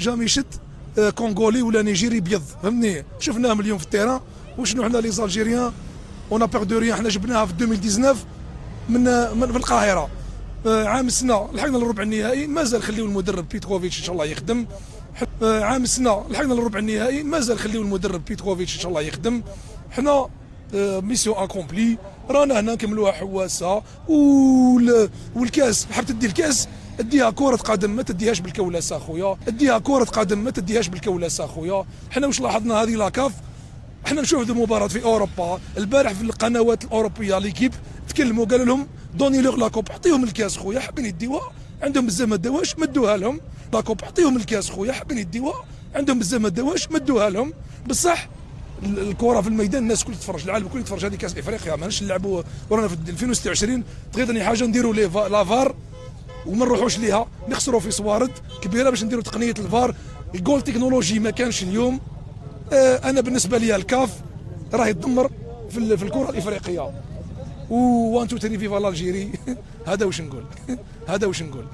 جامي شد كونغولي ولا نيجيري بيض، فهمني؟ شفناهم اليوم في التيران. وشنو حنا لي زالجيريان اون بيردو ريان، حنا جبناها في 2019 من القاهره. عام السنه لحقنا للربع النهائي، مازال خليو المدرب بيتروفيتش ان شاء الله يخدم. عام السنه لحقنا للربع النهائي، مازال خليو المدرب بيتروفيتش ان شاء الله يخدم. حنا ميسيون اكومبلي، رانا هنا نكملوها حواسه. والكاس حاب تدي الكاس اديها كرة قدم، ما تديهاش بالكولاسه اخويا، اديها كرة قدم ما تديهاش بالكولاسه اخويا. حنا واش لاحظنا هذه لاكاف، حنا نشوف المباراة في اوروبا البارح في القنوات الاوروبيه ليكيب تكلموا قالوا لهم دوني لوغ لاكوب، عطيهم الكاس خويا، حابين يديوها عندهم بزاف ما داوهاش مدوها لهم. لاكوب عطيهم الكاس خويا، حابين يديوها عندهم بزاف ما داوهاش مدوها لهم. بصح الكره في الميدان الناس الكل تتفرج، العالم الكل يتفرج. هذه كاس افريقيا ماناش نلعبوا ورانا في 2026 تغيضني حاجه نديروا لافار وما نروحوش ليها، نخسروا في صوارد كبيره باش نديروا تقنيه الفار. الجول تكنولوجي ما كانش اليوم. انا بالنسبه لي الكاف راه يدمر في الكره الافريقيه. و 1 2 3 فيفا الجيري. هذا واش نقول. هذا واش نقول.